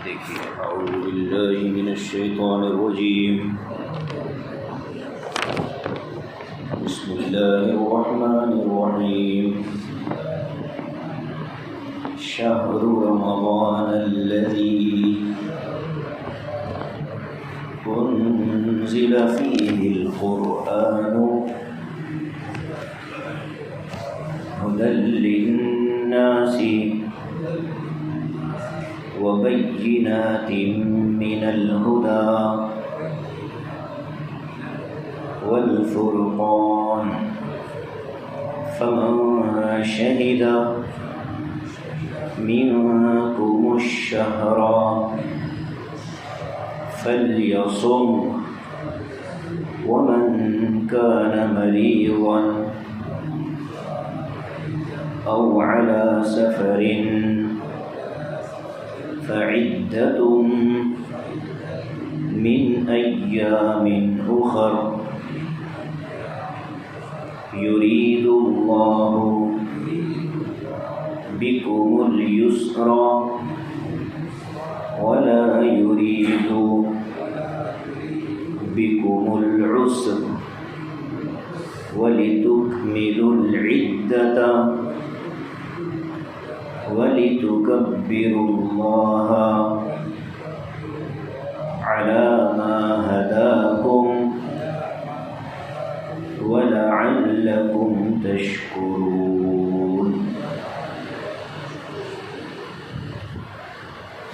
دیکھیے اعوذ باللہ من الشیطان الرجیم بسم اللہ الرحمن الرحیم شہر رمضان الذی انزل فیہ القرآن هدى للناس وبينات من الهدى والفرقان فمن شهد منكم الشهر فليصم ومن كان مريضا أو على سفر فعدة من أيام أخر يريد الله بكم اليسر ولا يريد بكم العسر ولتكملوا العدة وَلِتُكَبِّرُوا اللَّهَ عَلَى مَا هَدَاكُمْ وَلَعَلَّكُمْ تَشْكُرُونَ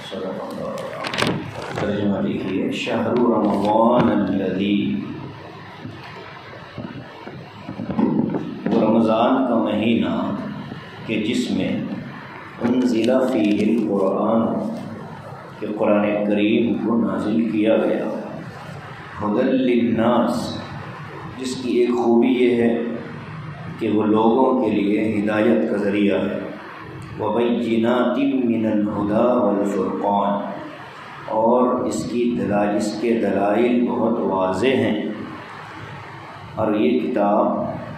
صدق اللہ۔ ترجمہ دیکھیے شہر رمضان الذی، وہ رمضان کا مہینہ کہ جس میں انزل فیہ القرآن، کہ قرآن کریم کو نازل کیا گیا، ہدی للناس، جس کی ایک خوبی یہ ہے کہ وہ لوگوں کے لیے ہدایت کا ذریعہ ہے، وبینات من الہدی والفرقان، اور اس کے دلائل بہت واضح ہیں، اور یہ کتاب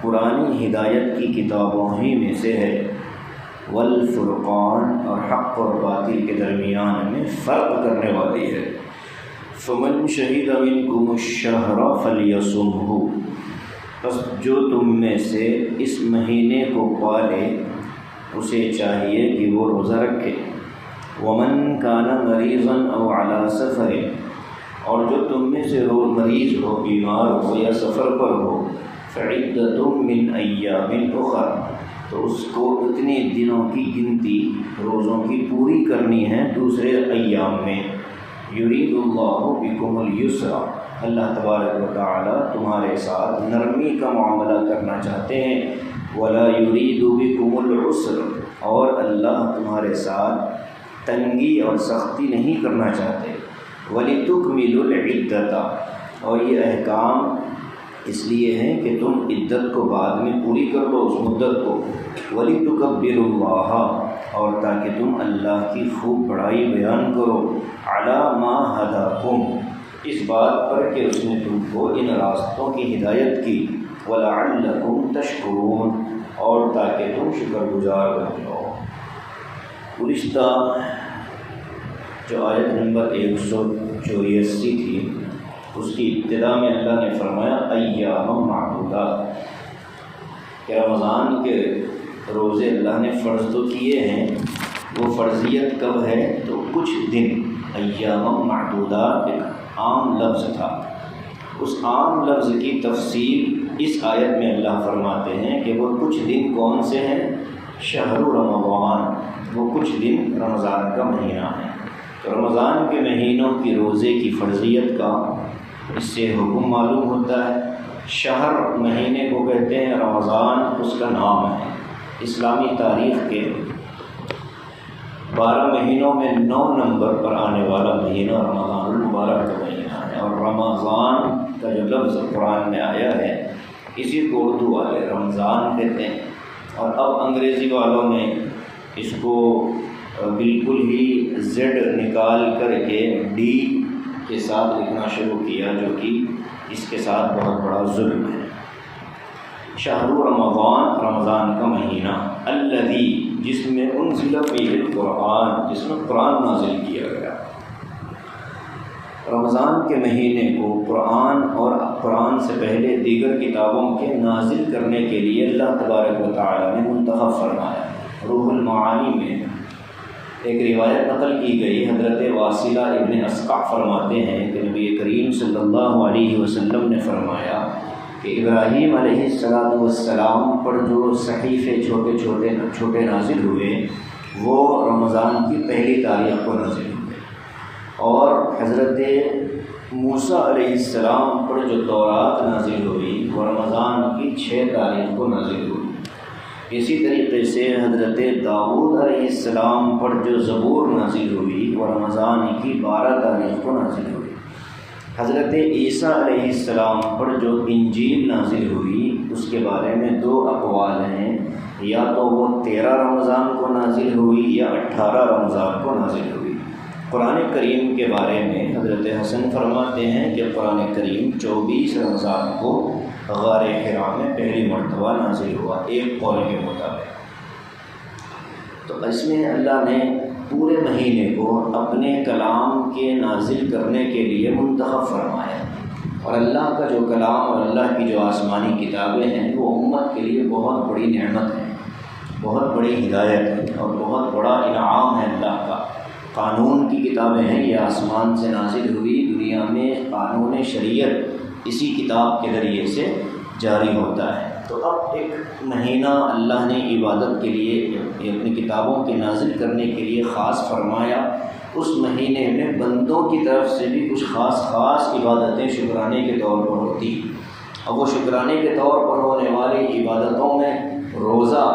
پرانی ہدایت کی کتابوں ہی میں سے ہے، والفرقان، اور حق اور باطل کے درمیان میں فرق کرنے والی ہے۔ فمن شہد منکم الشہر فلیصمہ، پس جو تم میں سے اس مہینے کو پالے اسے چاہیے کہ وہ روزہ رکھے۔ ومن کان مریضا او علی سفر، اور جو تم میں سے مریض ہو، بیمار ہو یا سفر پر ہو، فعدۃ من ایام اخر، تو اس کو اتنے دنوں کی گنتی روزوں کی پوری کرنی ہے دوسرے ایام میں۔ یرید اللہ بکم الیسر، اللہ تبارک و تعالی تمہارے ساتھ نرمی کا معاملہ کرنا چاہتے ہیں، ولا یرید بکم العسر، اور اللہ تمہارے ساتھ تنگی اور سختی نہیں کرنا چاہتے۔ ولتکملوا العدۃ، اور یہ احکام اس لیے ہیں کہ تم عدت کو بعد میں پوری کر لو، اس مدت کو۔ وَلِتُكَبِّرُوا اللَّهَ، اور تاکہ تم اللہ کی خوب بڑائی بیان کرو، عَلَى مَا هَدَاكُمْ، اس بات پر کہ اس نے تم کو ان راستوں کی ہدایت کی، وَلَعَلَّكُمْ تَشْكُرُونَ، اور تاکہ تم شکر گزار بن جاؤ۔ گزشتہ جو آیت نمبر 184 تھی، اس کی ابتدا میں اللہ نے فرمایا ایام معدودات، کہ رمضان کے روزے اللہ نے فرض تو کیے ہیں، وہ فرضیت کب ہے تو کچھ دن۔ ایام معدودات ایک عام لفظ تھا، اس عام لفظ کی تفصیل اس آیت میں اللہ فرماتے ہیں کہ وہ کچھ دن کون سے ہیں؟ شہر رمضان، وہ کچھ دن رمضان کا مہینہ ہے۔ تو رمضان کے مہینوں کی روزے کی فرضیت کا اس سے حکم معلوم ہوتا ہے۔ شہر مہینے کو کہتے ہیں، رمضان اس کا نام ہے۔ اسلامی تاریخ کے 12 مہینوں میں 9 نمبر پر آنے والا مہینہ رمضان المبارک کا مہینہ ہے، اور رمضان کا جو لفظ قرآن میں آیا ہے اسی کو اردو والے رمضان کہتے ہیں، اور اب انگریزی والوں نے اس کو بالکل ہی زیڈ نکال کر کے ڈی کے ساتھ لکھنا شروع کیا، جو کہ اس کے ساتھ بہت بڑا ظلم ہے۔ شہر رمضان، رمضان کا مہینہ، الذی، جس میں انزل فیہ القرآن، جس میں قرآن نازل کیا گیا، رمضان کے مہینے کو قرآن اور قرآن سے پہلے دیگر کتابوں کے نازل کرنے کے لیے اللہ تبارک و تعالی نے منتخب فرمایا۔ روح المعانی میں ایک روایت نقل کی گئی، حضرت واصلہ ابن اسقع فرماتے ہیں کہ نبی کریم صلی اللہ علیہ وسلم نے فرمایا کہ ابراہیم علیہ السلام پر جو صحیفے چھوٹے نازل ہوئے وہ رمضان کی پہلی تاریخ کو نازل ہوئے، اور حضرت موسیٰ علیہ السلام پر جو تورات نازل ہوئی وہ رمضان کی 6 تاریخ کو نازل ہوئی۔ اسی طریقے سے حضرت داؤد علیہ السلام پر جو زبور نازل ہوئی وہ رمضان کی 12 تاریخ کو نازل ہوئی۔ حضرت عیسیٰ علیہ السلام پر جو انجیل نازل ہوئی اس کے بارے میں 2 اقوال ہیں، یا تو وہ 13 رمضان کو نازل ہوئی یا 18 رمضان کو نازل ہوئی۔ قرآن کریم کے بارے میں حضرت حسن فرماتے ہیں کہ قرآن کریم 24 رمضان کو غار حرا میں پہلی مرتبہ نازل ہوا، ایک قول کے مطابق۔ تو اس میں اللہ نے پورے مہینے کو اپنے کلام کے نازل کرنے کے لیے منتخب فرمایا، اور اللہ کا جو کلام اور اللہ کی جو آسمانی کتابیں ہیں وہ امت کے لیے بہت بڑی نعمت ہے، بہت بڑی ہدایت ہے اور بہت بڑا انعام ہے اللہ کا۔ قانون کی کتابیں ہیں، یہ آسمان سے نازل ہوئی، دنیا میں قانون شریعت اسی کتاب کے ذریعے سے جاری ہوتا ہے۔ تو اب ایک مہینہ اللہ نے عبادت کے لیے اپنی کتابوں کے نازل کرنے کے لیے خاص فرمایا، اس مہینے میں بندوں کی طرف سے بھی کچھ خاص عبادتیں شکرانے کے طور پر ہوتی، اور وہ شکرانے کے طور پر ہونے والی عبادتوں میں روزہ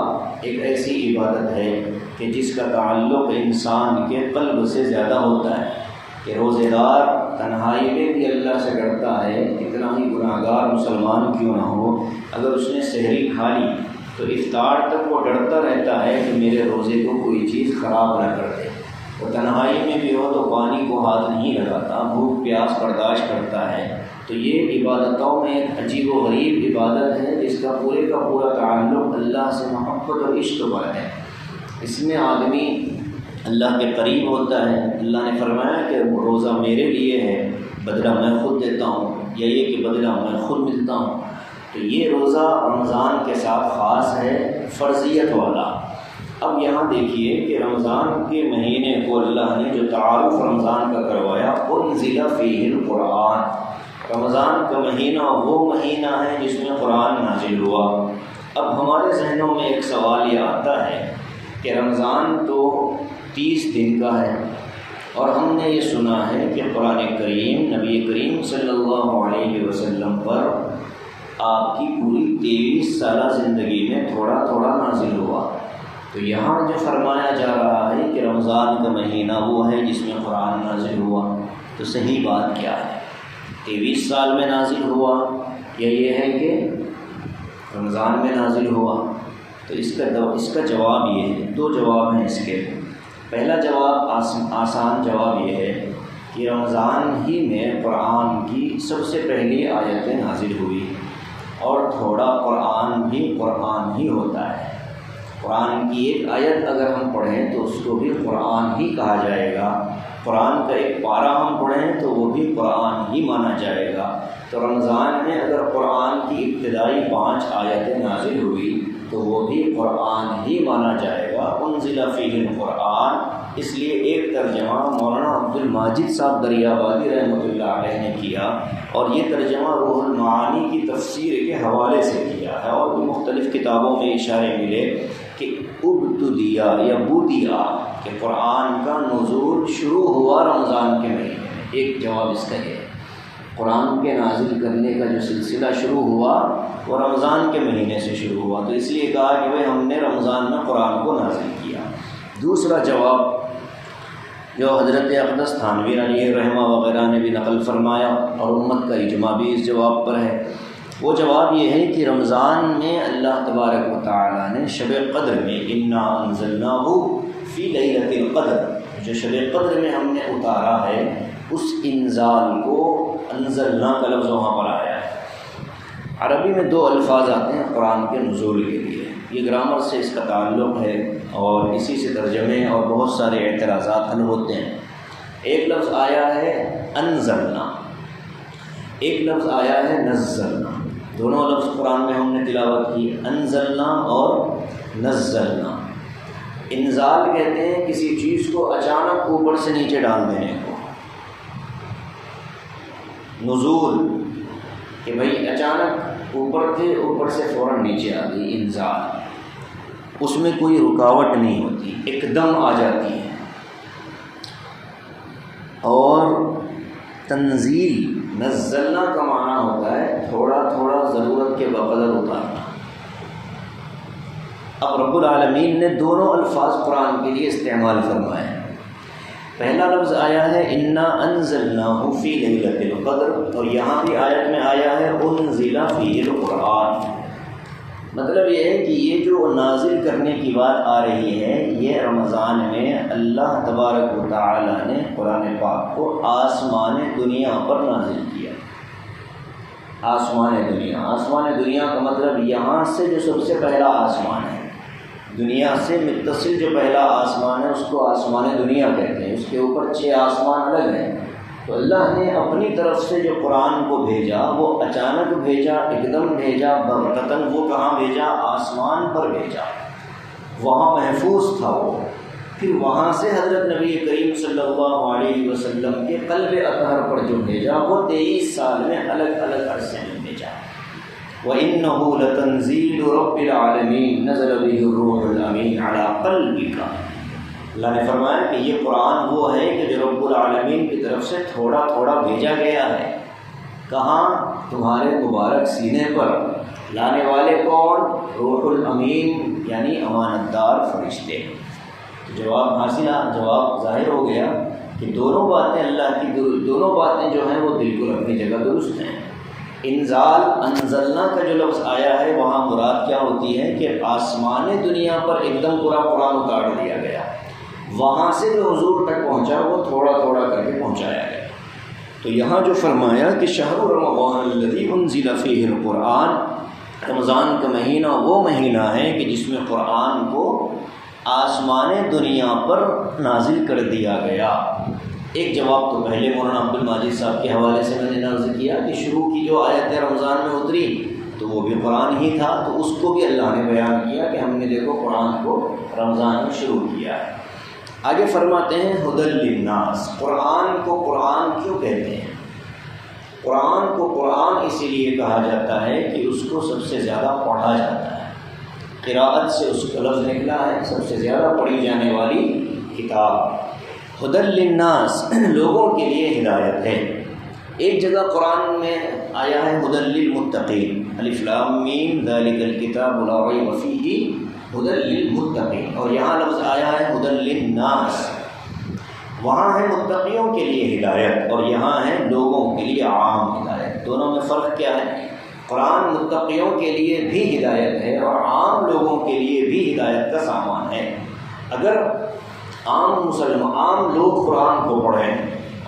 ایک ایسی عبادت ہے کہ جس کا تعلق انسان کے قلب سے زیادہ ہوتا ہے، کہ روزے دار تنہائی میں بھی اللہ سے ڈرتا ہے، اتنا ہی گناہ گار مسلمان کیوں نہ ہو، اگر اس نے سحری کھا لی تو افطار تک وہ ڈرتا رہتا ہے کہ میرے روزے کو کوئی چیز خراب نہ کر دے۔ وہ تنہائی میں بھی ہو تو پانی کو ہاتھ نہیں لگاتا، بھوک پیاس برداشت کرتا ہے۔ تو یہ عبادتوں میں ایک عجیب و غریب عبادت ہے جس کا پورے کا پورا تعلق اللہ سے محبت اور عشق پر ہے۔ اس میں آدمی اللہ کے قریب ہوتا ہے۔ اللہ نے فرمایا کہ روزہ میرے لیے ہے، بدلہ میں خود دیتا ہوں، یا یہ کہ بدلہ میں خود ملتا ہوں۔ تو یہ روزہ رمضان کے ساتھ خاص ہے، فرضیت والا۔ اب یہاں دیکھیے کہ رمضان کے مہینے کو اللہ نے جو تعارف رمضان کا کروایا، انزل فیہ القرآن، رمضان کا مہینہ وہ مہینہ ہے جس میں قرآن نازل ہوا۔ اب ہمارے ذہنوں میں ایک سوال یہ آتا ہے کہ رمضان تو 30 دن کا ہے، اور ہم نے یہ سنا ہے کہ قرآن کریم نبی کریم صلی اللہ علیہ وسلم پر آپ کی پوری 23 سالہ زندگی میں تھوڑا تھوڑا نازل ہوا۔ تو یہاں جو فرمایا جا رہا ہے کہ رمضان کا مہینہ وہ ہے جس میں قرآن نازل ہوا، تو صحیح بات کیا ہے؟ 23 سال میں نازل ہوا یا یہ ہے کہ رمضان میں نازل ہوا؟ تو اس کا جواب یہ ہے، 2 جواب ہیں اس کے۔ پہلا جواب آسان جواب یہ ہے کہ رمضان ہی میں قرآن کی سب سے پہلی آیتیں نازل ہوئی، اور تھوڑا قرآن ہی ہوتا ہے۔ قرآن کی ایک آیت اگر ہم پڑھیں تو اس کو بھی قرآن ہی کہا جائے گا، قرآن کا ایک پارہ ہم پڑھیں تو وہ بھی قرآن ہی مانا جائے گا۔ تو رمضان میں اگر قرآن کی ابتدائی 5 آیتیں نازل ہوئی تو وہ بھی قرآن ہی مانا جائے گا، انزل فیہ القرآن۔ اس لیے ایک ترجمہ مولانا عبد الماجد صاحب دریابادی رحمۃ اللہ علیہ نے کیا، اور یہ ترجمہ روح المعانی کی تفسیر کے حوالے سے کیا ہے، اور بھی مختلف کتابوں میں اشارے ملے کہ ابتدیا یا بودیا، کہ قرآن کا نزول شروع ہوا رمضان کے مہینے میں۔ ایک جواب اس کا یہ ہے، قرآن کے نازل کرنے کا جو سلسلہ شروع ہوا وہ رمضان کے مہینے سے شروع ہوا، تو اس لیے کہا کہ ہم نے رمضان میں قرآن کو نازل کیا۔ دوسرا جواب جو حضرت اقدس تھانوی علیہ رحمہ وغیرہ نے بھی نقل فرمایا، اور امت کا اجماع بھی اس جواب پر ہے، وہ جواب یہ ہے کہ رمضان میں اللہ تبارک و تعالیٰ نے شب قدر میں انا انزلناہ فی لیلۃ القدر، جو شب قدر میں ہم نے اتارا ہے، اس انزال کو انزلنا کا لفظ وہاں پر آیا ہے۔ عربی میں 2 الفاظ آتے ہیں قرآن کے نزول کے لیے، یہ گرامر سے اس کا تعلق ہے اور اسی سے ترجمے اور بہت سارے اعتراضات حل ہوتے ہیں۔ ایک لفظ آیا ہے انزلنا، ایک لفظ آیا ہے نزلنا، دونوں لفظ قرآن میں ہم نے تلاوت کی، انزلنا اور نزلنا۔ انزال کہتے ہیں کسی چیز کو اچانک اوپر سے نیچے ڈال دینے کو، نزول کہ بھئی اچانک اوپر تھے، اوپر سے فوراً نیچے آ گئی، انزال۔ اس میں کوئی رکاوٹ نہیں ہوتی، ایک دم آ جاتی ہے۔ اور تنزیل، نزلنا کا معنی ہوتا ہے تھوڑا تھوڑا ضرورت کے بقدر اتارنا۔ اب رب العالمین نے دونوں الفاظ قرآن کے لیے استعمال فرمائے ہیں۔ پہلا لفظ آیا ہے انا انزلناہ فی لیلۃ القدر، اور یہاں بھی آیت میں آیا ہے انزل فیہ القرآن۔ مطلب یہ ہے کہ یہ جو نازل کرنے کی بات آ رہی ہے، یہ رمضان میں اللہ تبارک و تعالی نے قرآن پاک کو آسمان دنیا پر نازل کیا۔ آسمان دنیا کا مطلب یہاں سے جو سب سے پہلا آسمان ہے، دنیا سے متصل جو پہلا آسمان ہے اس کو آسمان دنیا کہتے ہیں۔ اس کے اوپر 6 آسمان الگ ہیں۔ تو اللہ نے اپنی طرف سے جو قرآن کو بھیجا، وہ اچانک بھیجا، ایک دم بھیجا، بغتتاً۔ وہ کہاں بھیجا؟ آسمان پر بھیجا، وہاں محفوظ تھا وہ۔ پھر وہاں سے حضرت نبی کریم صلی اللہ علیہ وسلم کے قلب اطہر پر جو بھیجا، وہ 23 سال میں الگ الگ عرصے میں بھیجا۔ وَإِنَّهُ لَتَنزِيلُ رَبِّ الْعَالَمِينَ نَزَلَ بِهِ الرُّوحُ الْأَمِينُ عَلَىٰ قَلْبِكَ۔ اللہ نے فرمایا کہ یہ قرآن وہ ہے کہ جو رب العالمین کی طرف سے تھوڑا تھوڑا بھیجا گیا ہے۔ کہاں؟ تمہارے مبارک سینے پر۔ لانے والے کون؟ روح الامین، یعنی امانت دار فرشتے۔ جواب ظاہر ہو گیا کہ دونوں باتیں اللہ کی، دونوں باتیں جو ہیں وہ بالکل اپنی جگہ درست ہیں۔ انزال، انزلنا کا جو لفظ آیا ہے، وہاں مراد کیا ہوتی ہے کہ آسمان دنیا پر ایک دم پورا قرآن اتار دیا گیا، وہاں سے جو حضور تک پہنچا وہ تھوڑا تھوڑا کر کے پہنچایا گیا۔ تو یہاں جو فرمایا کہ شہر رمضان الذی انزل فیہ القرآن، رمضان کا مہینہ وہ مہینہ ہے کہ جس میں قرآن کو آسمان دنیا پر نازل کر دیا گیا۔ ایک جواب تو پہلے مولانا عبد الماجد صاحب کے حوالے سے میں نے عرض کیا کہ شروع کی جو آیت رمضان میں اتری تو وہ بھی قرآن ہی تھا، تو اس کو بھی اللہ نے بیان کیا کہ ہم نے دیکھو قرآن کو رمضان میں شروع کیا ہے۔ آگے فرماتے ہیں ہدی للناس۔ قرآن کو قرآن کیوں کہتے ہیں؟ قرآن کو قرآن اسی لیے کہا جاتا ہے کہ اس کو سب سے زیادہ پڑھا جاتا ہے، قراءت سے اس کا لفظ نکلا ہے، سب سے زیادہ پڑھی جانے والی کتاب۔ ہدی للناس، لوگوں کے لیے ہدایت ہے۔ ایک جگہ قرآن میں آیا ہے ہدی للمتقین، الف لام میم ذالک الکتاب لا ریب فیہ ہدی للمتقین، اور یہاں لفظ آیا ہے ہدی للناس۔ وہاں ہے متقیوں کے لیے ہدایت اور یہاں ہے لوگوں کے لیے عام ہدایت۔ دونوں میں فرق کیا ہے؟ قرآن متقیوں کے لیے بھی ہدایت ہے اور عام لوگوں کے لیے بھی ہدایت کا سامان ہے۔ اگر عام لوگ قرآن کو پڑھیں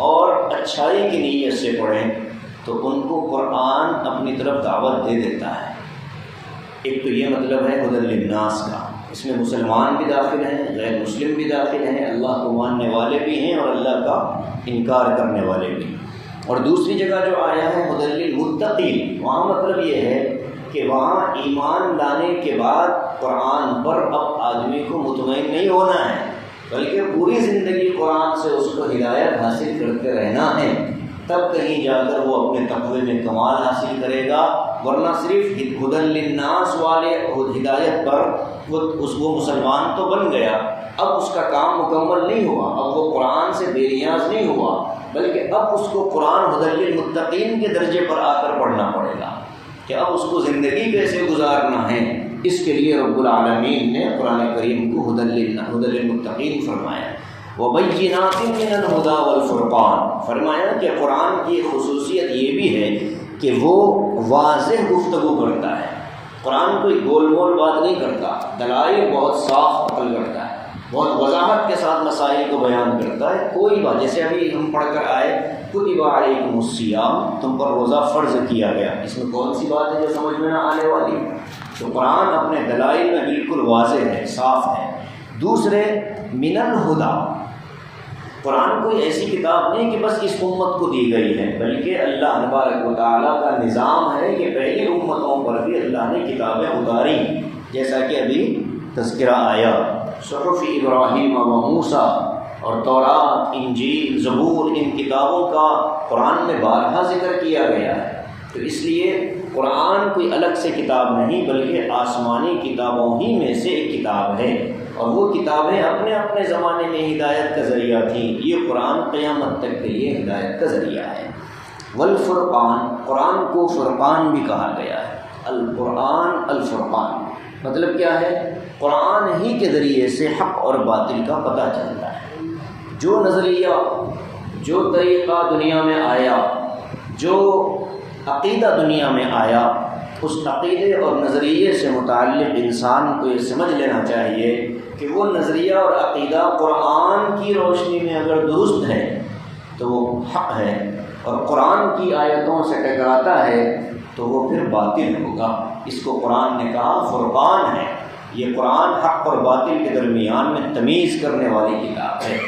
اور اچھائی کی نیت سے پڑھیں تو ان کو قرآن اپنی طرف دعوت دے دیتا ہے۔ ایک تو یہ مطلب ہے ہدی للناس کا، اس میں مسلمان بھی داخل ہیں، غیر مسلم بھی داخل ہیں، اللہ کو ماننے والے بھی ہیں اور اللہ کا انکار کرنے والے بھی۔ اور دوسری جگہ جو آیا ہے ہدی للمتقین، وہاں مطلب یہ ہے کہ وہاں ایمان لانے کے بعد قرآن پر اب آدمی کو مطمئن نہیں ہونا ہے، بلکہ پوری زندگی قرآن سے اس کو ہدایت حاصل کرتے رہنا ہے، تب کہیں جا کر وہ اپنے تقوی میں کمال حاصل کرے گا۔ ورنہ صرف ہدی للناس والے ہدایت پر وہ مسلمان تو بن گیا، اب اس کا کام مکمل نہیں ہوا، اب وہ قرآن سے بے نیاز نہیں ہوا، بلکہ اب اس کو قرآن ہدی للمتقین کے درجے پر آ کر پڑھنا پڑے گا کہ اب اس کو زندگی کیسے گزارنا ہے۔ اس کے لیے رب العالمین نے قرآن کریم کو ہدی للمتقین فرمایا۔ وَبَيِّنَاتٍ مِّنَ الْهُدَىٰ وَالْفُرْقَانِ، فرمایا کہ قرآن کی خصوصیت یہ بھی ہے کہ وہ واضح گفتگو کرتا ہے۔ قرآن کوئی گول مول بات نہیں کرتا، دلائل بہت صاف عقل کرتا ہے، بہت وضاحت کے ساتھ مسائل کو بیان کرتا ہے۔ کوئی بات، جیسے ابھی ہم پڑھ کر آئے کتب علیکم الصیام، تم پر روزہ فرض کیا گیا، اس میں کون سی بات ہے جو سمجھ میں نہ آنے والی؟ تو قرآن اپنے دلائل میں بالکل واضح ہے، صاف ہے۔ دوسرے من الہدیٰ، قرآن کوئی ایسی کتاب نہیں کہ بس اس امت کو دی گئی ہے، بلکہ اللہ تبارک و تعالیٰ کا نظام ہے کہ پہلی امتوں پر بھی اللہ نے کتابیں اتاری، جیسا کہ ابھی تذکرہ آیا صحف ابراہیم و موسیٰ اور تورات، انجیل، زبور، ان کتابوں کا قرآن میں بارہا ذکر کیا گیا ہے۔ تو اس لیے قرآن کوئی الگ سے کتاب نہیں بلکہ آسمانی کتابوں ہی میں سے ایک کتاب ہے، اور وہ کتابیں اپنے اپنے زمانے میں ہدایت کا ذریعہ تھیں۔ یہ قرآن قیامت تک کے لیے ہدایت کا ذریعہ ہے۔ والفرقان، قرآن کو فرقان بھی کہا گیا ہے۔ القرآن الفرقان مطلب کیا ہے؟ قرآن ہی کے ذریعے سے حق اور باطل کا پتہ چلتا ہے۔ جو نظریہ، جو طریقہ دنیا میں آیا، جو عقیدہ دنیا میں آیا، اس عقیدے اور نظریے سے متعلق انسان کو یہ سمجھ لینا چاہیے کہ وہ نظریہ اور عقیدہ قرآن کی روشنی میں اگر درست ہے تو وہ حق ہے، اور قرآن کی آیتوں سے ٹکراتا ہے تو وہ پھر باطل ہوگا۔ اس کو قرآن نے کہا فرقان ہے۔ یہ قرآن حق اور باطل کے درمیان میں تمیز کرنے والی کتاب ہے۔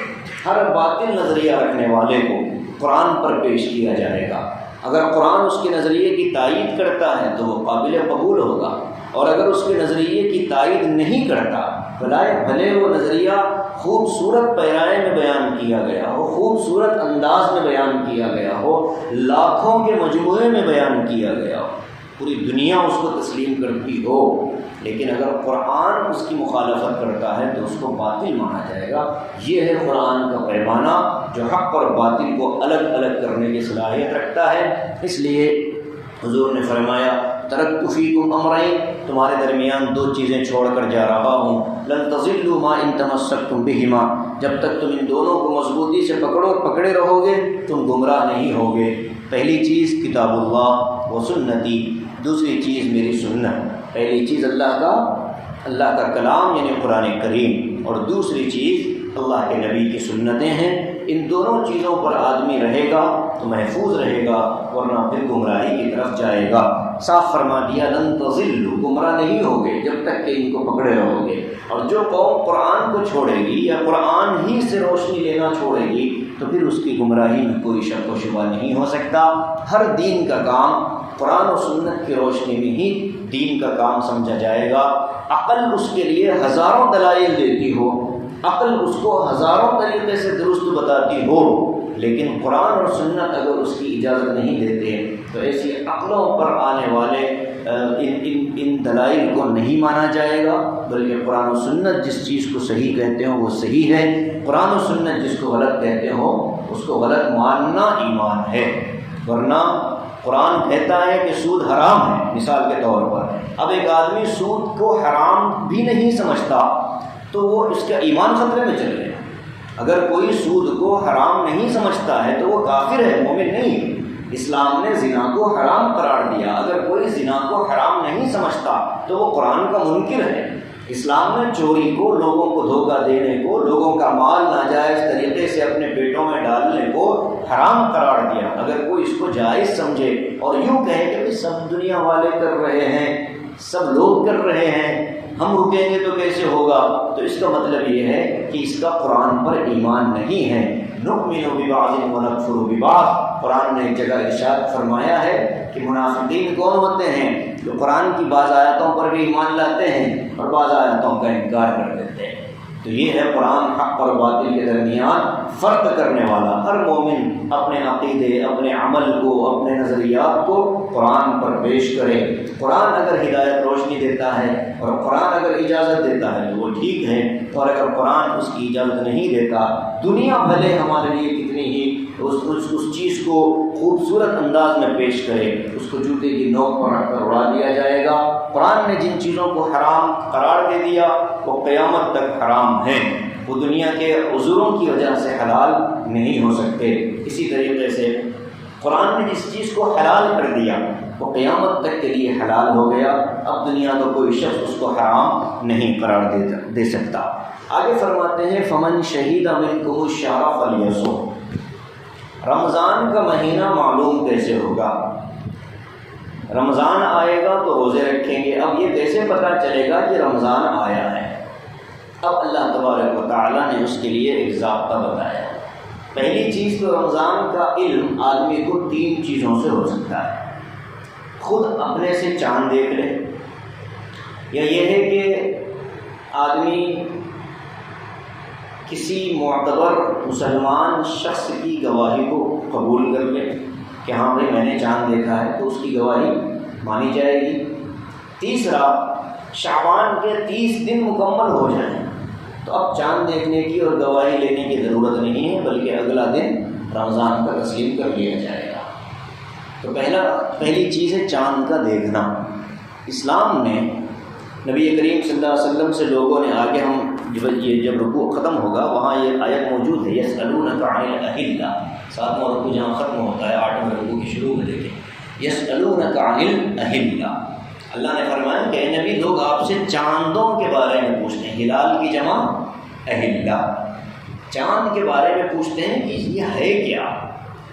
ہر باطل نظریہ رکھنے والے کو قرآن پر پیش کیا جائے گا۔ اگر قرآن اس کے نظریے کی تائید کرتا ہے تو وہ قابل قبول ہوگا، اور اگر اس کے نظریے کی تائید نہیں کرتا، بھلے وہ نظریہ خوبصورت پیرائے میں بیان کیا گیا ہو، خوبصورت انداز میں بیان کیا گیا ہو، لاکھوں کے مجموعے میں بیان کیا گیا ہو، پوری دنیا اس کو تسلیم کرتی ہو، لیکن اگر قرآن اس کی مخالفت کرتا ہے تو اس کو باطل مانا جائے گا۔ یہ ہے قرآن کا پیمانہ جو حق اور باطل کو الگ الگ کرنے کی صلاحیت رکھتا ہے۔ اس لیے حضور نے فرمایا ترکت فیکم امرین، تمہارے درمیان دو چیزیں چھوڑ کر جا رہا ہوں، لن تضلوا ما ان تمسکتم بہما، جب تک تم ان دونوں کو مضبوطی سے پکڑے رہو گے تم گمراہ نہیں ہوگے۔ پہلی چیز کتاب اللہ و سنتی، دوسری چیز میری سنت۔ پہلی چیز اللہ کا کلام یعنی قرآن کریم، اور دوسری چیز اللہ کے نبی کی سنتیں ہیں۔ ان دونوں چیزوں پر آدمی رہے گا تو محفوظ رہے گا، ورنہ پھر گمراہی کی طرف جائے گا۔ صاف فرما دیا لن تضلوا، گمراہ نہیں ہوگے جب تک کہ ان کو پکڑے رہو گے۔ اور جو قوم قرآن کو چھوڑے گی یا قرآن ہی سے روشنی لینا چھوڑے گی تو پھر اس کی گمراہی میں کوئی شک و شبہ نہیں ہو سکتا۔ ہر دین کا کام قرآن و سنت کی روشنی میں ہی دین کا کام سمجھا جائے گا۔ عقل اس کے لیے ہزاروں دلائل دیتی ہو، عقل اس کو ہزاروں طریقے سے درست بتاتی ہو، لیکن قرآن اور سنت اگر اس کی اجازت نہیں دیتے تو ایسی عقلوں پر آنے والے ان دلائل کو نہیں مانا جائے گا، بلکہ قرآن و سنت جس چیز کو صحیح کہتے ہوں وہ صحیح ہے، قرآن و سنت جس کو غلط کہتے ہوں اس کو غلط ماننا ایمان ہے۔ ورنہ قرآن کہتا ہے کہ سود حرام ہے، مثال کے طور پر اب ایک آدمی سود کو حرام بھی نہیں سمجھتا تو وہ اس کا ایمان خطرے میں چل گیا۔ اگر کوئی سود کو حرام نہیں سمجھتا ہے تو وہ کافر ہے، مومن نہیں ہے۔ اسلام نے زنا کو حرام قرار دیا، اگر کوئی زنا کو حرام نہیں سمجھتا تو وہ قرآن کا منکر ہے۔ اسلام نے چوری کو، لوگوں کو دھوکہ دینے کو، لوگوں کا مال ناجائز طریقے سے اپنے پیٹوں میں ڈالنے کو حرام قرار دیا۔ اگر کوئی اس کو جائز سمجھے اور یوں کہے کہ سب دنیا والے کر رہے ہیں، سب لوگ کر رہے ہیں، ہم رکیں گے تو کیسے ہوگا، تو اس کا مطلب یہ ہے کہ اس کا قرآن پر ایمان نہیں ہے۔ نؤمن ببعض ونکفر ببعض، قرآن نے ایک جگہ ارشاد فرمایا ہے کہ منافقین کون ہوتے ہیں؟ جو قرآن کی بعض آیاتوں پر بھی ایمان لاتے ہیں اور بعض آیاتوں کا انکار کر دیتے ہیں۔ تو یہ ہے قرآن حق اور باطل کے درمیان فرق کرنے والا۔ ہر مومن اپنے عقیدے، اپنے عمل کو، اپنے نظریات کو قرآن پر پیش کرے۔ قرآن اگر ہدایت روشنی دیتا ہے اور قرآن اگر اجازت دیتا ہے تو وہ ٹھیک ہے، اور اگر قرآن اس کی اجازت نہیں دیتا، دنیا بھلے ہمارے لیے کتنی ہی اس چیز کو خوبصورت انداز میں پیش کرے، اس کو جوتے کی نوک پر رکھ کر اڑا دیا جائے گا۔ قرآن نے جن چیزوں کو حرام قرار دے دیا وہ قیامت تک حرام ہیں، وہ دنیا کے عذروں کی وجہ سے حلال نہیں ہو سکتے۔ اسی طریقے سے قرآن نے جس چیز کو حلال کر دیا وہ قیامت تک کے لیے حلال ہو گیا، اب دنیا کا کوئی شخص اس کو حرام نہیں قرار دے سکتا۔ آگے فرماتے ہیں فمن شہید منکم الشہر فلیصم، رمضان کا مہینہ معلوم کیسے ہوگا؟ رمضان آئے گا تو روزے رکھیں گے۔ اب یہ کیسے پتہ چلے گا کہ رمضان آیا ہے؟ اب اللہ تبارک و تعالیٰ نے اس کے لیے ایک ضابطہ بتایا۔ پہلی چیز تو رمضان کا علم آدمی کو 3 چیزوں سے ہو سکتا ہے۔ خود اپنے سے چاند دیکھ لے، یا یہ ہے کہ آدمی کسی معتبر مسلمان شخص کی گواہی کو قبول کر لے کہ ہاں بھائی میں نے چاند دیکھا ہے، تو اس کی گواہی مانی جائے گی۔ تیسرا، شعبان کے 30 دن مکمل ہو جائیں تو اب چاند دیکھنے کی اور گواہی لینے کی ضرورت نہیں ہے، بلکہ اگلا دن رمضان کا تسلیم کر لیا جائے گا۔ تو پہلی چیز ہے چاند کا دیکھنا۔ اسلام نے نبی کریم صلی اللہ علیہ وسلم سے لوگوں نے آگے ہم جب رکوع ختم ہوگا وہاں یہ آیت موجود ہے، یسألونک عن الأہلہ، 7واں رکوع جہاں ختم ہوتا ہے 8ویں رکوع کی شروع میں دیکھیں، یسألونک عن الأہلہ، اللہ نے فرمایا کہ اے نبی لوگ آپ سے چاندوں کے بارے میں پوچھتے ہیں، ہلال کی جمع اہلہ، چاند کے بارے میں پوچھتے ہیں کہ یہ ہے کیا۔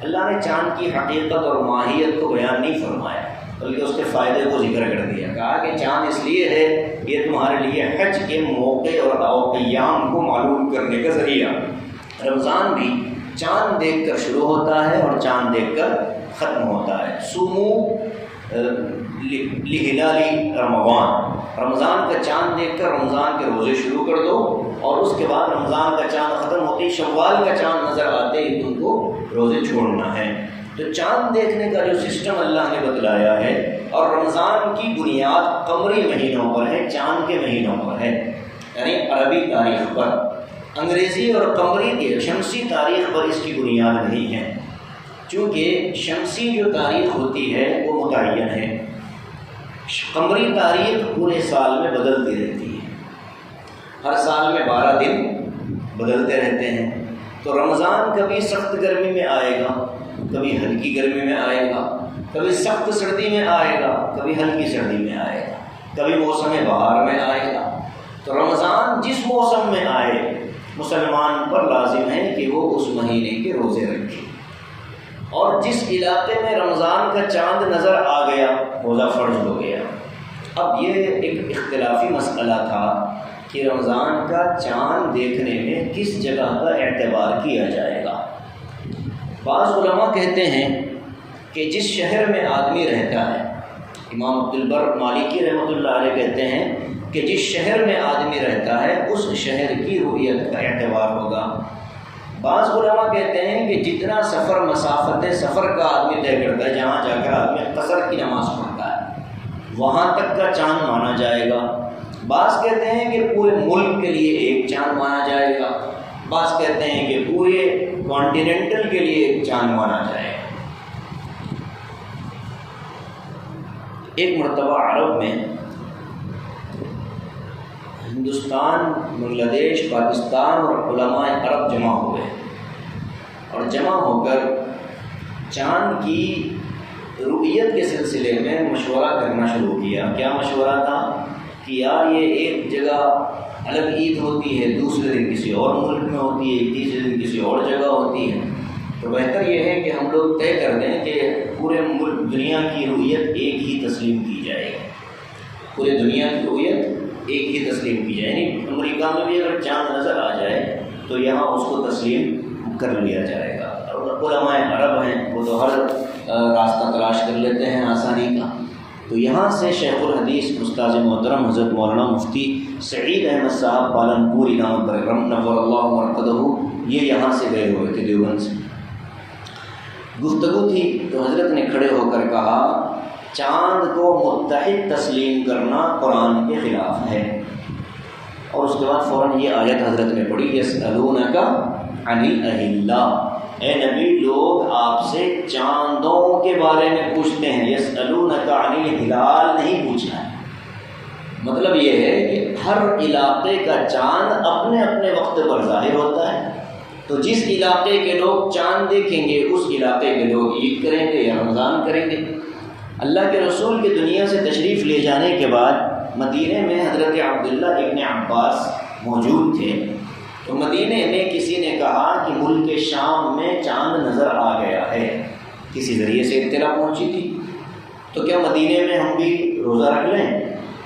اللہ نے چاند کی حقیقت اور ماہیت کو بیان نہیں فرمایا، بلکہ اس کے فائدے کو ذکر کر دیا، کہا کہ چاند اس لیے ہے یہ تمہارے لیے حج کے موقع اور ایام کو معلوم کرنے کا ذریعہ۔ رمضان بھی چاند دیکھ کر شروع ہوتا ہے اور چاند دیکھ کر ختم ہوتا ہے۔ سومو لہلالی رمضان، رمضان کا چاند دیکھ کر رمضان کے روزے شروع کر دو، اور اس کے بعد رمضان کا چاند ختم ہوتے ہی شوال کا چاند نظر آتے ہی تم کو روزے چھوڑنا ہے۔ تو چاند دیکھنے کا جو سسٹم اللہ نے بتلایا ہے، اور رمضان کی بنیاد قمری مہینوں پر ہے، چاند کے مہینوں پر ہے، یعنی عربی تاریخ پر، انگریزی اور قمری کے شمسی تاریخ پر اس کی بنیاد نہیں ہے، چونکہ شمسی جو تاریخ ہوتی ہے وہ متعین ہے، قمری تاریخ پورے سال میں بدلتی رہتی ہے، ہر سال میں 12 دن بدلتے رہتے ہیں۔ تو رمضان کبھی سخت گرمی میں آئے گا، کبھی ہلکی گرمی میں آئے گا، کبھی سخت سردی میں آئے گا، کبھی ہلکی سردی میں آئے گا، کبھی موسم بہار میں آئے گا۔ تو رمضان جس موسم میں آئے مسلمان پر لازم ہے کہ وہ اس مہینے کے روزے رکھے، اور جس علاقے میں رمضان کا چاند نظر آ گیا روزہ فرض ہو گیا۔ اب یہ ایک اختلافی مسئلہ تھا کہ رمضان کا چاند دیکھنے میں کس جگہ کا اعتبار کیا جائے گا۔ بعض علماء کہتے ہیں کہ جس شہر میں آدمی رہتا ہے، امام عبدالبر مالکی رحمۃ اللہ علیہ کہتے ہیں کہ جس شہر میں آدمی رہتا ہے اس شہر کی رؤیت کا اعتبار ہوگا۔ بعض علماء کہتے ہیں کہ جتنا سفر مسافت سفر کا آدمی طے کرتا ہے، جہاں جا کر آدمی قصر کی نماز پڑھتا ہے، وہاں تک کا چاند مانا جائے گا۔ بعض کہتے ہیں کہ پورے ملک کے لیے ایک چاند مانا جائے گا، بعض کہتے ہیں کہ پورے کانٹیننٹل کے لیے ایک چاند مانا جائے گا۔ ایک مرتبہ عرب میں ہندوستان، بنگلہ دیش، پاکستان اور علماء عرب جمع ہوئے، اور جمع ہو کر چاند کی رؤیت کے سلسلے میں مشورہ کرنا شروع کیا۔ کیا مشورہ تھا کہ یار یہ ایک جگہ الگ عید ہوتی ہے، دوسرے دن کسی اور ملک میں ہوتی ہے، تیسرے دن کسی اور جگہ ہوتی ہے، تو بہتر یہ ہے کہ ہم لوگ طے کر دیں کہ پورے ملک دنیا کی رؤیت ایک ہی تسلیم کی جائے گی، پورے دنیا کی رؤیت ایک ہی تسلیم کی جائے، یعنی امریکہ میں بھی اگر چاند نظر آ جائے تو یہاں اس کو تسلیم کر لیا جائے گا۔ اور علماء عرب ہیں وہ تو ہر راستہ تلاش کر لیتے ہیں آسانی کا۔ تو یہاں سے شیخ الحدیث استاذ محترم حضرت مولانا مفتی سعید احمد صاحب پالنپور انعام برکرم نور اللہ مرقدہ، یہ یہاں سے گئے ہوئے تھے دیوبند سے۔ گفتگو تھی تو حضرت نے کھڑے ہو کر کہا چاند کو متحد تسلیم کرنا قرآن کے خلاف ہے، اور اس کے بعد فوراً یہ آیت حضرت نے پڑھی، یسألونک عن الأہلہ، اے نبی لوگ آپ سے چاندوں کے بارے میں پوچھتے ہیں، یسألونک عن الہلال نہیں پوچھنا ہے۔ مطلب یہ ہے کہ ہر علاقے کا چاند اپنے اپنے وقت پر ظاہر ہوتا ہے، تو جس علاقے کے لوگ چاند دیکھیں گے اس علاقے کے لوگ عید کریں گے یا رمضان کریں گے۔ اللہ کے رسول کے دنیا سے تشریف لے جانے کے بعد مدینے میں حضرت عبداللہ ابن عباس موجود تھے، تو مدینے میں کسی نے کہا کہ ملک شام میں چاند نظر آ گیا ہے، کسی ذریعے سے اطلاع پہنچی تھی، تو کیا مدینے میں ہم بھی روزہ رکھ لیں؟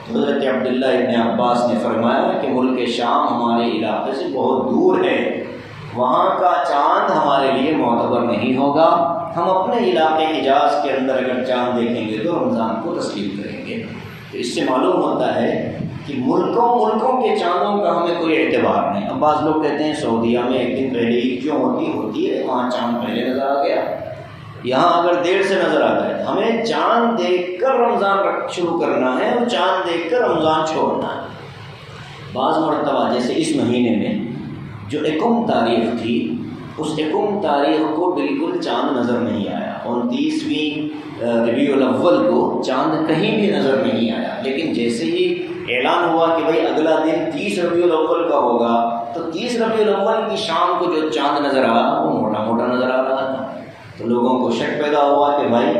تو حضرت عبداللہ ابن عباس نے فرمایا کہ ملک شام ہمارے علاقے سے بہت دور ہے، وہاں کا چاند ہمارے معتبر نہیں ہوگا. ہم اپنے علاقے حجاز کے اندر اگر چاند دیکھیں گے تو رمضان کو تسلیم کریں گے. تو اس سے معلوم ہوتا ہے کہ ملکوں کے چاندوں کا ہمیں کوئی اعتبار نہیں. اب بعض لوگ کہتے ہیں سعودیہ میں ایک دن پہلے عید کیوں ہوتی ہے وہاں چاند پہلے نظر آ گیا, یہاں اگر دیر سے نظر آتا ہے. ہمیں چاند دیکھ کر رمضان شروع کرنا ہے اور چاند دیکھ کر رمضان چھوڑنا ہے. بعض مرتبہ جیسے اس مہینے میں جو یکم تاریخ تھی, اس یکم تاریخ کو بالکل چاند نظر نہیں آیا. 29ویں ربیع الاول کو چاند کہیں بھی نظر نہیں آیا. لیکن جیسے ہی اعلان ہوا کہ بھئی اگلا دن 30 ربیع الاول کا ہوگا, تو 30 ربیع الاول کی شام کو جو چاند نظر آ رہا وہ موٹا موٹا نظر آ رہا تھا. تو لوگوں کو شک پیدا ہوا کہ بھائی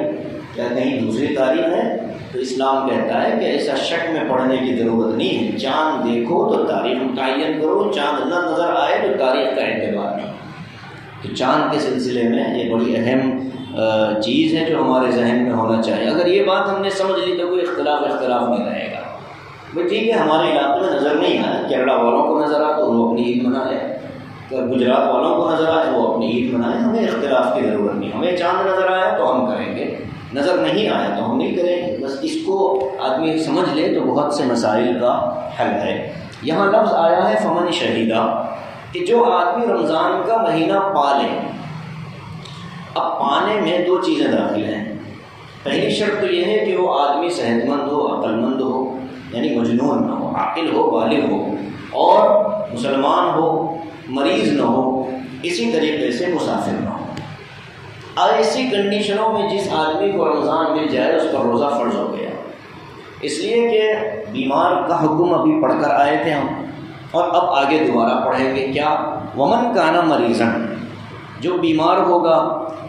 کیا کہیں دوسری تاریخ ہے. تو اسلام کہتا ہے کہ ایسا شک میں پڑھنے کی ضرورت نہیں ہے. چاند دیکھو تو تاریخ متعین کرو, چاند نہ نظر آئے تو تاریخ کا اعتبار نہیں. تو چاند کے سلسلے میں یہ بڑی اہم چیز ہے جو ہمارے ذہن میں ہونا چاہیے. اگر یہ بات ہم نے سمجھ لی تو کوئی اختلاف نہیں رہے گا. بھائی ٹھیک ہے, ہمارے علاقے میں نظر نہیں آیا, کیرلا والوں کو نظر آیا تو وہ اپنی عید منا لیں, گجرات والوں کو نظر آئے تو وہ اپنی عید منائیں. ہمیں اختلاف کی ضرورت نہیں. ہمیں چاند نظر آیا تو ہم کریں گے, نظر نہیں آیا تو ہم نہیں کریں گے. بس اس کو آدمی سمجھ لے تو بہت سے مسائل کا حل ہے. یہاں لفظ آیا ہے فمن شہیدہ, کہ جو آدمی رمضان کا مہینہ پالے. اب پانے میں دو چیزیں داخل ہیں. پہلی شرط تو یہ ہے کہ وہ آدمی صحت مند ہو, عقل مند ہو, یعنی مجنون نہ ہو, عاقل ہو, بالغ ہو, اور مسلمان ہو, مریض نہ ہو, اسی طریقے سے مسافر نہ ہو. ایسی کنڈیشنوں میں جس آدمی کو رمضان مل جائے اس پر روزہ فرض ہو گیا. اس لیے کہ بیمار کا حکم ابھی پڑھ کر آئے تھے ہم, اور اب آگے دوبارہ پڑھیں گے. کیا ومن کانا مریضن, جو بیمار ہوگا,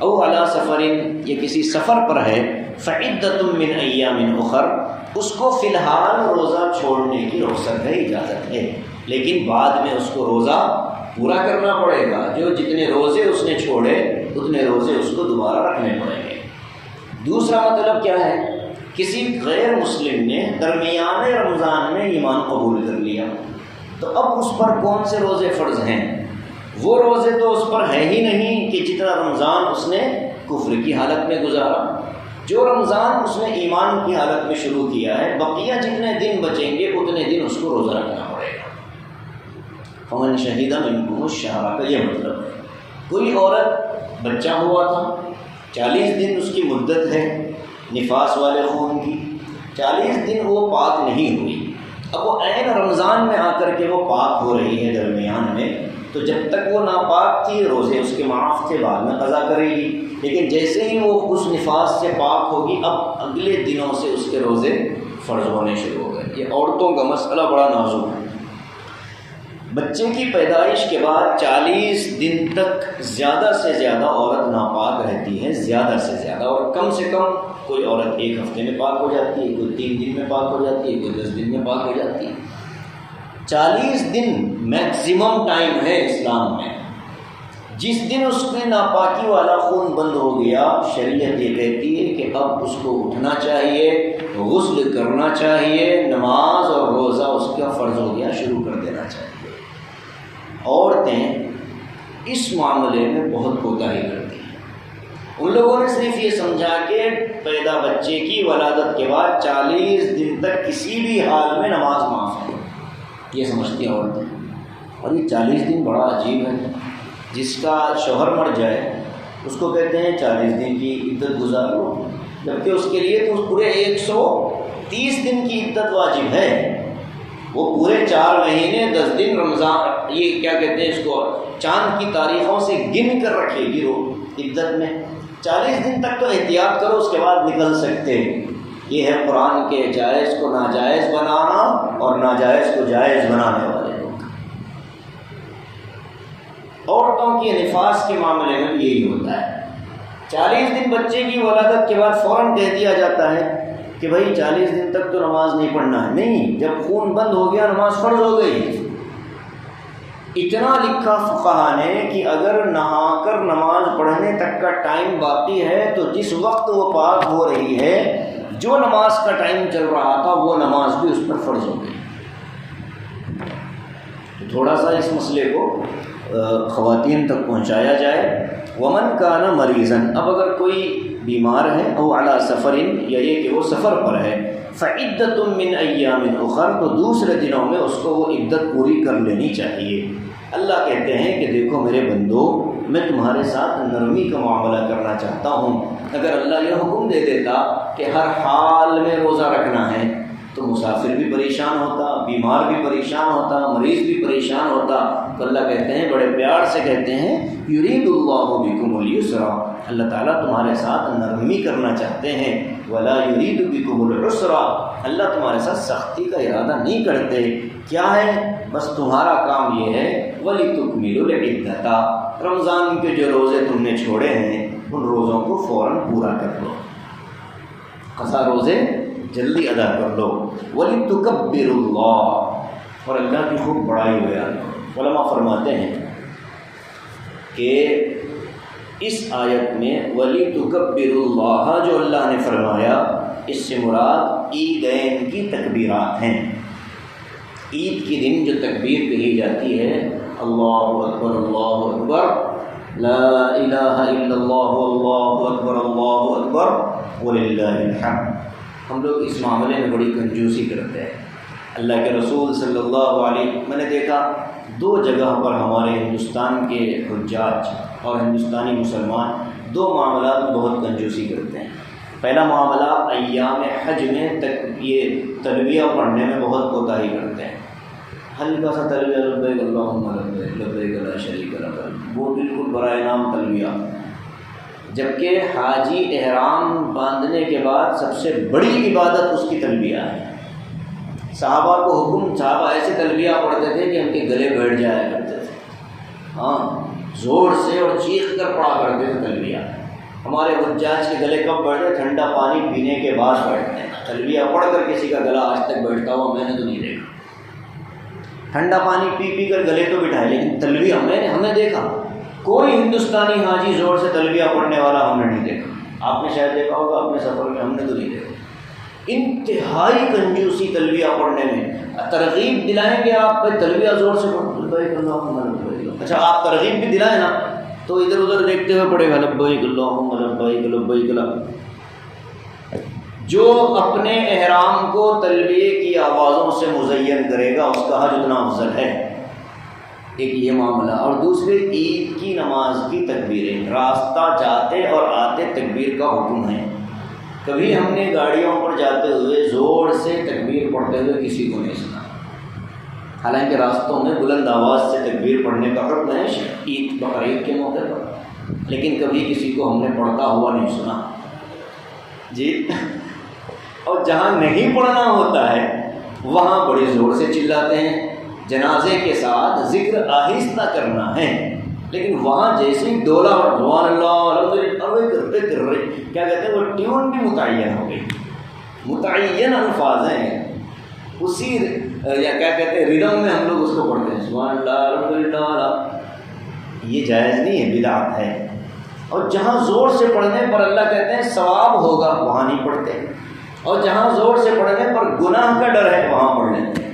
او علی سفرن, یہ کسی سفر پر ہے, فعدۃ من ایام اخر, اس کو فی الحال روزہ چھوڑنے کی رخصت ہے, اجازت ہے. لیکن بعد میں اس کو روزہ پورا کرنا پڑے گا. جو جتنے روزے اس نے چھوڑے اتنے روزے اس کو دوبارہ رکھنے پڑیں گے. دوسرا مطلب کیا ہے, کسی غیر مسلم نے درمیان رمضان میں ایمان قبول کر لیا, تو اب اس پر کون سے روزے فرض ہیں؟ وہ روزے تو اس پر ہے ہی نہیں کہ جتنا رمضان اس نے کفر کی حالت میں گزارا. جو رمضان اس نے ایمان کی حالت میں شروع کیا ہے, بقیہ جتنے دن بچیں گے اتنے دن اس کو روزہ رکھنا پڑے گا. فمن شہید منکم الشہر کا یہ مطلب ہے. کوئی عورت بچہ ہوا تھا, 40 دن اس کی مدت ہے نفاس والے خون کی, 40 دن وہ پاک نہیں ہوئی. اب وہ عین رمضان میں آ کر کے وہ پاک ہو رہی ہے درمیان میں, تو جب تک وہ ناپاک تھی روزے اس کے معاف تھے, بعد میں قضا کرے گی. لیکن جیسے ہی وہ اس نفاس سے پاک ہوگی, اب اگلے دنوں سے اس کے روزے فرض ہونے شروع ہو گئے. یہ عورتوں کا مسئلہ بڑا نازک ہے. بچے کی پیدائش کے بعد 40 دن تک زیادہ سے زیادہ عورت ناپاک رہتی ہے, زیادہ سے زیادہ, اور کم سے کم کوئی عورت 1 ہفتے میں پاک ہو جاتی ہے, کوئی 3 دن میں پاک ہو جاتی ہے, کوئی 10 دن میں پاک ہو جاتی ہے. 40 دن میکسیمم ٹائم ہے اسلام میں. جس دن اس کے ناپاکی والا خون بند ہو گیا, شریعت یہ کہتی ہے کہ اب اس کو اٹھنا چاہیے, غسل کرنا چاہیے, نماز اور روزہ اس کا فرض ہو گیا, شروع کر دینا چاہیے. عورتیں اس معاملے میں بہت کوتاہی کرتی ہیں. ان لوگوں نے صرف یہ سمجھا کہ پیدا بچے کی ولادت کے بعد 40 دن تک کسی بھی حال میں نماز معاف ہے, یہ سمجھتی ہیں عورتیں. اور یہ 40 دن بڑا عجیب ہے. جس کا شوہر مر جائے اس کو کہتے ہیں 40 دن کی عدت گزار لو, جبکہ اس کے لیے تو پورے 130 دن کی عدت واجب ہے. وہ پورے 4 مہینے 10 دن رمضان, یہ کیا کہتے ہیں اس کو, چاند کی تاریخوں سے گن کر رکھے گی وہ عدت میں. 40 دن تک تو احتیاط کرو, اس کے بعد نکل سکتے. یہ ہے قرآن کے جائز کو ناجائز بنانا اور ناجائز کو جائز بنانے والے لوگ. عورتوں کے نفاس کے معاملے میں یہی ہوتا ہے. 40 دن بچے کی ولادت کے بعد فوراً کہہ دیا جاتا ہے کہ بھائی 40 دن تک تو نماز نہیں پڑھنا ہے. نہیں, جب خون بند ہو گیا نماز فرض ہو گئی. اتنا لکھا فقہا نے کہ اگر نہا کر نماز پڑھنے تک کا ٹائم باقی ہے تو جس وقت وہ پاک ہو رہی ہے, جو نماز کا ٹائم چل رہا تھا وہ نماز بھی اس پر فرض ہو گئی. تھوڑا سا اس مسئلے کو خواتین تک پہنچایا جائے۔ ومن کان مریضا، اب اگر کوئی بیمار ہے، او علی سفر، یا یہ کہ وہ سفر پر ہے، فعدۃ من ایام اخر، تو دوسرے دنوں میں اس کو وہ عدت پوری کر لینی چاہیے۔ اللہ کہتے ہیں کہ دیکھو میرے بندو، میں تمہارے ساتھ نرمی کا معاملہ کرنا چاہتا ہوں۔ اگر اللہ یہ حکم دے دیتا کہ ہر حال میں روزہ رکھنا ہے تو مسافر بھی پریشان ہوتا، بیمار بھی پریشان ہوتا، مریض بھی پریشان ہوتا۔ تو اللہ کہتے ہیں، بڑے پیار سے کہتے ہیں، یرید اللہ بکم اليسر، اللہ تعالیٰ تمہارے ساتھ نرمی کرنا چاہتے ہیں، ولا یرید بکم العسر، اللہ تمہارے ساتھ سختی کا ارادہ نہیں کرتے۔ کیا ہے؟ بس تمہارا کام یہ ہے، وَلِتُكْمِلُوا الْعِدَّةَ، رمضان کے جو روزے تم نے چھوڑے ہیں ان روزوں کو فوراً پورا کر لو، قضا روزے جلدی ادا کر لو۔ وَلِتُكَبِّرُوا اللَّهَ، اور اللہ کی خوب بڑائی بیان کرو۔ علماء فرماتے ہیں کہ اس آیت میں وَلِتُكَبِّرُوا اللَّهَ جو اللہ نے فرمایا، اس سے مراد عیدین کی تکبیرات ہیں۔ عید کے دن جو تکبیر کہی جاتی ہے، اللہ اکبر اللہ اکبر، لا الہ الا اللہ اللہ اکبر وللہ الحمد، ہم لوگ اس معاملے میں بڑی کنجوسی کرتے ہیں۔ اللہ کے رسول صلی اللہ علیہ، میں نے دیکھا 2 جگہ پر ہمارے ہندوستان کے حجاج اور ہندوستانی مسلمان 2 معاملات میں بہت کنجوسی کرتے ہیں۔ پہلا معاملہ ایام حج میں یہ تلبیہ پڑھنے میں بہت کوتاہی کرتے ہیں۔ ہلکا سا تلبیہ، لبیک اللہم لبیک لبیک لا شریک لک، وہ بالکل برائے نام تلبیہ، جبکہ حاجی احرام باندھنے کے بعد سب سے بڑی عبادت اس کی تلبیہ ہے۔ صحابہ کو حکم، صحابہ ایسے تلبیہ پڑھتے تھے کہ ان کے گلے بیٹھ جایا کرتے تھے، ہاں زور سے اور چیخ کر پڑھا کرتے تھے تلبیہ۔ ہمارے حجاج کے گلے کب بیٹھتے؟ ٹھنڈا پانی پینے کے بعد بیٹھتے ہیں۔ تلبیہ پڑھ کر کسی کا گلا آج تک بیٹھتا ہوا میں نے تو نہیں دیکھا۔ ٹھنڈا پانی پی پی کر گلے تو بٹھائے، لیکن تلبیہ ہم نے دیکھا کوئی ہندوستانی حاجی زور سے تلبیہ پڑھنے والا ہم نے نہیں دیکھا۔ آپ نے شاید دیکھا ہوگا اپنے سفر میں، ہم نے تو نہیں دیکھا۔ انتہائی کنجوسی تلبیہ پڑھنے میں، ترغیب دلائیں گے آپ بھائی تلبیہ زور سے پڑھو، لبیک اللہم لبیک، اچھا آپ ترغیب بھی دلائیں نا تو ادھر ادھر دیکھتے ہوئے پڑے گا، لبیک اللہم لبیک لبیک لبیک۔ جو اپنے احرام کو تلبیہ کی آوازوں سے مزین کرے گا اس کا حج اتنا افضل ہے۔ ایک یہ معاملہ، اور دوسرے عید کی نماز کی تکبیریں، راستہ جاتے اور آتے تکبیر کا حکم ہے۔ کبھی ہم نے گاڑیوں پر جاتے ہوئے زور سے تکبیر پڑھتے ہوئے کسی کو نہیں سنا، حالانکہ راستوں میں بلند آواز سے تکبیر پڑھنے کا حکم ہے عید بقرعید کے موقع پر، لیکن کبھی کسی کو ہم نے پڑھتا ہوا نہیں سنا جی۔ اور جہاں نہیں پڑھنا ہوتا ہے وہاں بڑی زور سے چلاتے ہیں۔ جنازے کے ساتھ ذکر آہستہ کرنا ہے، لیکن وہاں جیسے ہی ڈولا اور سبحان اللہ کیا کہتے ہیں، وہ ٹیون بھی متعین ہو گئی، متعین الفاظ ہیں، اسی یا کیا کہتے ہیں ریدم میں ہم لوگ اس کو پڑھتے ہیں، سبحان اللہ الحمدللہ۔ یہ جائز نہیں ہے، بدعت ہے۔ اور جہاں زور سے پڑھنے پر اللہ کہتے ہیں ثواب ہوگا وہاں نہیں پڑھتے، اور جہاں زور سے پڑھنے پر گناہ کا ڈر ہے وہاں پڑھ لیتے ہیں۔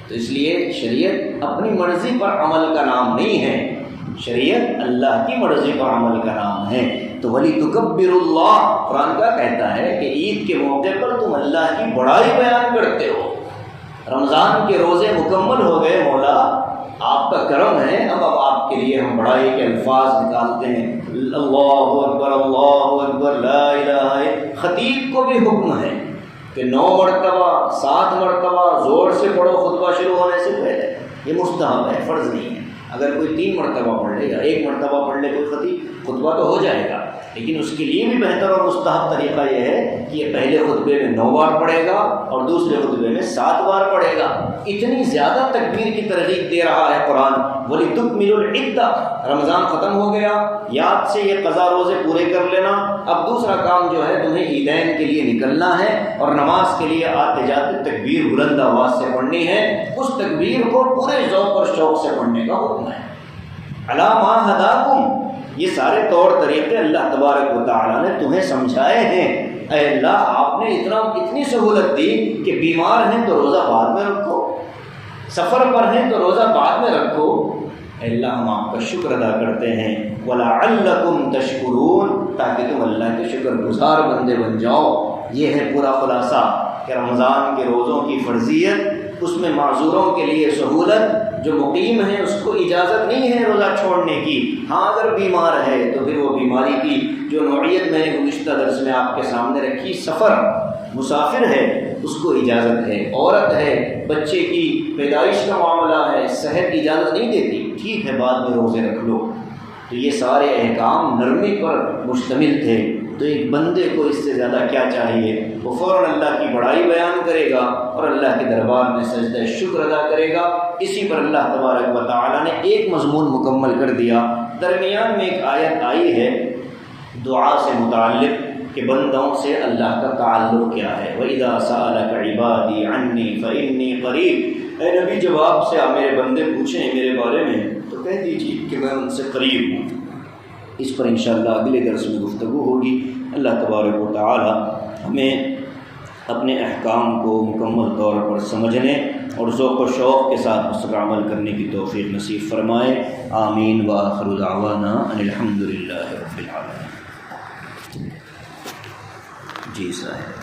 تو اس لیے شریعت اپنی مرضی پر عمل کا نام نہیں ہے، شریعت اللہ کی مرضی پر عمل کا نام ہے۔ تو وَلِتُكَبِّرُوا اللَّهَ، قرآن کا کہتا ہے کہ عید کے موقع پر تم اللہ کی بڑائی بیان کرتے ہو۔ رمضان کے روزے مکمل ہو گئے، مولا آپ کا کرم ہے، اب آپ کے لیے ہم بڑائی کے الفاظ نکالتے ہیں، اللہ اکبر لا الہ۔ خطیب کو بھی حکم ہے کہ 9 مرتبہ 7 مرتبہ زور سے پڑھو خطبہ شروع ہونے سے پہلے، یہ مستحب ہے، فرض نہیں ہے۔ اگر کوئی 3 مرتبہ پڑھ لے یا 1 مرتبہ پڑھ لے کوئی خطیب، خطبہ تو ہو جائے گا، لیکن اس کے لیے بھی بہتر اور مستحب طریقہ یہ ہے کہ یہ پہلے خطبے میں 9 بار پڑھے گا اور دوسرے خطبے میں 7 بار پڑھے گا۔ اتنی زیادہ تکبیر کی ترغیب دے رہا ہے قرآن۔ وَلِتُكْمِلُوا الْعِدَّةَ، رمضان ختم ہو گیا، یاد سے یہ قضا روزے پورے کر لینا۔ اب دوسرا کام جو ہے تمہیں عیدین کے لیے نکلنا ہے اور نماز کے لیے آتے جاتے تکبیر بلند آواز سے پڑھنی ہے، اس تکبیر کو پورے ذوق اور شوق سے پڑھنے کا حکم ہے۔ عَلَىٰ مَا هَدَاكُمْ، یہ سارے طور طریقے اللہ تبارک و تعالیٰ نے تمہیں سمجھائے ہیں۔ اے اللہ، آپ نے اتنی سہولت دی کہ بیمار ہیں تو روزہ بعد میں رکھو، سفر پر ہیں تو روزہ بعد میں رکھو، اے اللہ ہم آپ کا شکر ادا کرتے ہیں، وَلَعَلَّكُمْ تَشْكُرُونَ، تاکہ تم اللہ کے شکر گزار بندے بن جاؤ۔ یہ ہے پورا خلاصہ کہ رمضان کے روزوں کی فرضیت، اس میں معذوروں کے لیے سہولت، جو مقیم ہیں اس کو اجازت نہیں ہے روزہ چھوڑنے کی، ہاں اگر بیمار ہے تو پھر وہ بیماری کی جو نوعیت میں نے گزشتہ درس میں آپ کے سامنے رکھی، سفر مسافر ہے اس کو اجازت ہے، عورت ہے، بچے کی پیدائش کا معاملہ ہے، صحت اجازت نہیں دیتی، ٹھیک ہے بعد میں روزے رکھ لو۔ تو یہ سارے احکام نرمی پر مشتمل تھے، تو ایک بندے کو اس سے زیادہ کیا چاہیے؟ وہ فوراً اللہ کی بڑائی بیان کرے گا اور اللہ کے دربار میں سجدہ شکر ادا کرے گا۔ اسی پر اللہ تبارک و تعالیٰ نے ایک مضمون مکمل کر دیا۔ درمیان میں ایک آیت آئی ہے دعا سے متعلق کہ بندوں سے اللہ کا تعلق کیا ہے، وَإِذَا سَأَلَكَ عِبَادِي عَنِّي فَإِنِّي قَرِيبٌ، اے نبی جب آپ سے میرے بندے پوچھیں میرے بارے میں تو کہہ دیجیے کہ میں ان سے قریب ہوں۔ اس پر انشاءاللہ اگلے درس میں گفتگو ہوگی۔ اللہ تبارک و تعالی ہمیں اپنے احکام کو مکمل طور پر سمجھنے اور ذوق و شوق کے ساتھ اس پر عمل کرنے کی توفیق نصیب فرمائے۔ آمین وآخر دعوانا ان الحمد للہ رب العالمین۔ جی صاحب۔